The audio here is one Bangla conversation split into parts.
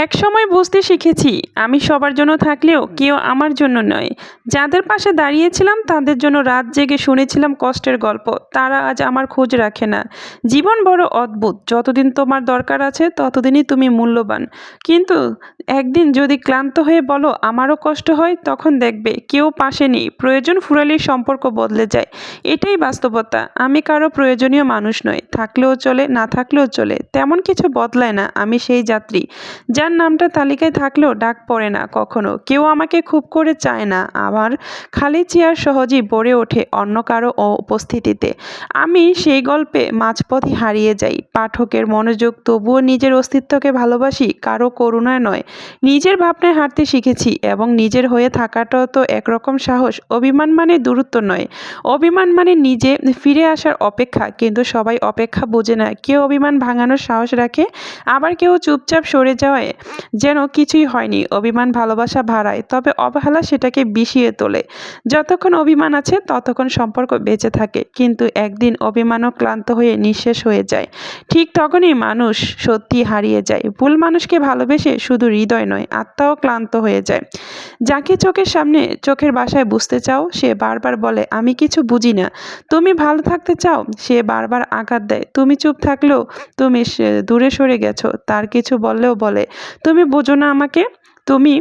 একসময় বুঝতে শিখেছি আমি সবার জন্য থাকলেও কেউ আমার জন্য নয়। যাদের পাশে দাঁড়িয়েছিলাম তাদের জন্য রাত জেগে শুনেছিলাম কষ্টের গল্প, তারা আজ আমার খোঁজ রাখে না। জীবন বড় অদ্ভুত, যতদিন তোমার দরকার আছে ততদিনই তুমি মূল্যবান। কিন্তু একদিন যদি ক্লান্ত হয়ে বলো আমারও কষ্ট হয়, তখন দেখবে কেউ পাশে নেই। প্রয়োজন ফুরালেই সম্পর্ক বদলে যায়, এটাই বাস্তবতা। আমি কারো প্রয়োজনীয় মানুষ নয়, থাকলেও চলে না থাকলেও চলে, তেমন কিছু বদলায় না। আমি সেই যাত্রী যার নামটা তালিকায় থাকলেও ডাক পড়ে না কখনো। কেউ আমাকে খুব করে চায় না, আমার খালি চেয়ার সহজেই ভরে ওঠে অন্য কারো উপস্থিতিতে। আমি সেই গল্পে মাঝপথে হারিয়ে যাই, পাঠকের মনোযোগ, তবুও নিজের অস্তিত্বকে ভালোবাসি, কারো করুণায় নয়। নিজের ভাবনায় হাঁটতে শিখেছি, এবং নিজের হয়ে থাকাটাও তো একরকম সাহস। অভিমান মানে দূরত্ব নয়, অভিমান মানে নিজে ফিরে আসার অপেক্ষা। কিন্তু সবাই অপেক্ষা বোঝে না। কেউ অভিমান ভাঙানোর সাহস রাখে, আবার কেউ চুপচাপ সরে যাওয়ায় যেন কিছুই হয়নি। অভিমান ভালোবাসা বাড়ায়, তবে অবহেলা সেটাকে বিষিয়ে তোলে। যতক্ষণ অভিমান আছে ততক্ষণ সম্পর্ক বেঁচে থাকে, কিন্তু একদিন অভিমানও ক্লান্ত হয়ে নিঃশেষ হয়ে যায়। ঠিক তখনই মানুষ সত্যি হারিয়ে যায়। ভুল মানুষকে ভালোবেসে শুধু হৃদয় নয়, আত্মাও ক্লান্ত হয়ে যায়। যাকে চোখের সামনে চোখের ভাষায় বুঝতে চাও, সে বারবার বলে আমি কিছু বুঝি না। তুমি ভালো থাকতে চাও, সে বারবার আঘাত দেয়। তুমি চুপ থাকলেও তুমি দূরে সরে গেছো, তার কিছু বললেও বলে তুমি বোঝো না আমাকে। তুমি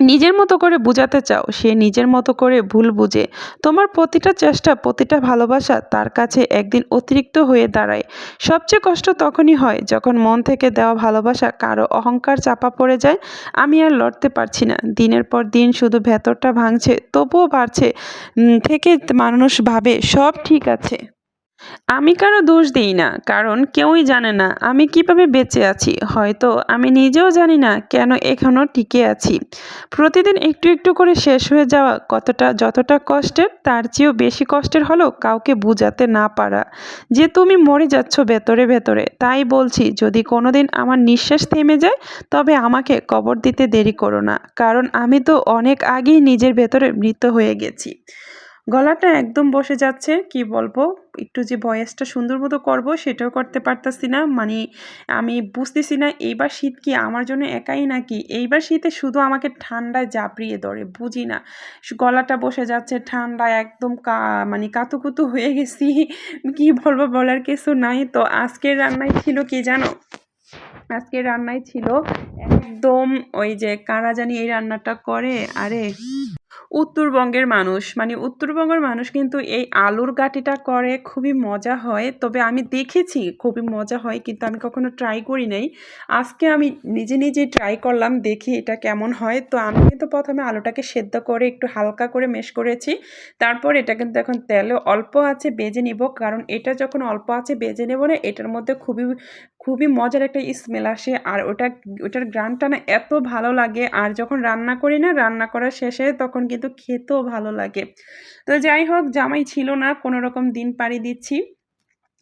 নিজের মতো করে বোঝাতে চাও, সে নিজের মতো করে ভুল বুঝে। তোমার প্রতিটা চেষ্টা, প্রতিটা ভালোবাসা তার কাছে একদিন অতিরিক্ত হয়ে দাঁড়ায়। সবচেয়ে কষ্ট তখনই হয় যখন মন থেকে দেওয়া ভালোবাসা কারো অহংকার চাপা পড়ে যায়। আমি আর লড়তে পারছি না। দিনের পর দিন শুধু ভেতরটা ভাঙছে, তবুও বাড়ছে। থেকে মানুষ ভাবে সব ঠিক আছে। আমি কারো দোষ দিই না, কারণ কেউই জানে না আমি কিভাবে বেঁচে আছি। হয়তো আমি নিজেও জানি না কেন এখনো টিকে আছি। প্রতিদিন একটু একটু করে শেষ হয়ে যাওয়া যতটা কষ্টের, তার চেয়েও বেশি কষ্টের হলো কাউকে বোঝাতে না পারা যে তুমি মরে যাচ্ছ ভেতরে ভেতরে। তাই বলছি, যদি কোনোদিন আমার নিঃশ্বাস থেমে যায়, তবে আমাকে কবর দিতে দেরি করো না, কারণ আমি তো অনেক আগেই নিজের ভেতরে মৃত হয়ে গেছি। গলাটা একদম বসে যাচ্ছে, কি বলবো। একটু যে ভয়েসটা সুন্দর মতো করবো সেটাও করতে পারতাছি না। মানে আমি বুঝতেছি না এইবার শীত কি আমার জন্য একাই, নাকি এইবার শীতে শুধু আমাকে ঠান্ডায় জাপড়িয়ে ধরে, বুঝি না। গলাটা বসে যাচ্ছে, ঠান্ডায় একদম মানে কাতুকুতু হয়ে গেছি। কি বলবো, বলার কিছু নাই। তো আজকের রান্নায় ছিল কি জানো, আজকের রান্নায় ছিল একদম ওই যে কারা জানি এই রান্নাটা করে, আরে উত্তরবঙ্গের মানুষ, মানে উত্তরবঙ্গের মানুষ কিন্তু এই আলুর গাটিটা করে, খুবই মজা হয়। তবে আমি দেখেছি খুবই মজা হয়, কিন্তু আমি কখনো ট্রাই করি নাই। আজকে আমি নিজে নিজে ট্রাই করলাম, দেখি এটা কেমন হয়। তো আমি কিন্তু প্রথমে আলুটাকে সেদ্ধ করে একটু হালকা করে মেশ করেছি। তারপর এটা কিন্তু এখন তেলে অল্প আছে বেজে নিব, কারণ এটা যখন অল্প আছে বেজে নেব না, এটার মধ্যে খুবই খুবই মজার একটা স্মেল আসে। আর ওটার ঘ্রাণটা না এত ভালো লাগে। আর যখন রান্না করি না, রান্না করার শেষে তখন কিন্তু খেতেও ভালো লাগে। তো যাই হোক, জামাই ছিল না, কোনো রকম দিন পাড়ি দিচ্ছি।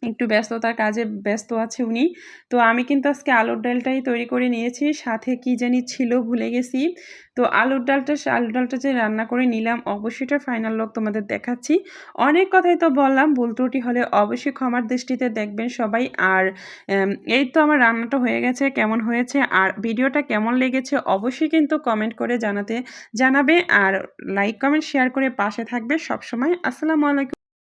একটু ব্যস্ততার কাজে ব্যস্ত আছে উনি। তো আমি কিন্তু আজকে আলুর ডালটাই তৈরি করে নিয়েছি, সাথে কি জানি ছিল ভুলে গেছি। তো আলুর ডালটা যে রান্না করে নিলাম, অবশ্যই এটা ফাইনাল লুক তোমাদের দেখাচ্ছি। অনেক কথাই তো বললাম, ভুল ত্রুটি হলে অবশ্যই ক্ষমার দৃষ্টিতে দেখবেন সবাই। আর এই তো আমার রান্নাটা হয়ে গেছে, কেমন হয়েছে আর ভিডিওটা কেমন লেগেছে অবশ্যই কিন্তু কমেন্ট করে জানাবে। আর লাইক কমেন্ট শেয়ার করে পাশে থাকবে সবসময়। আসসালামু আলাইকুম।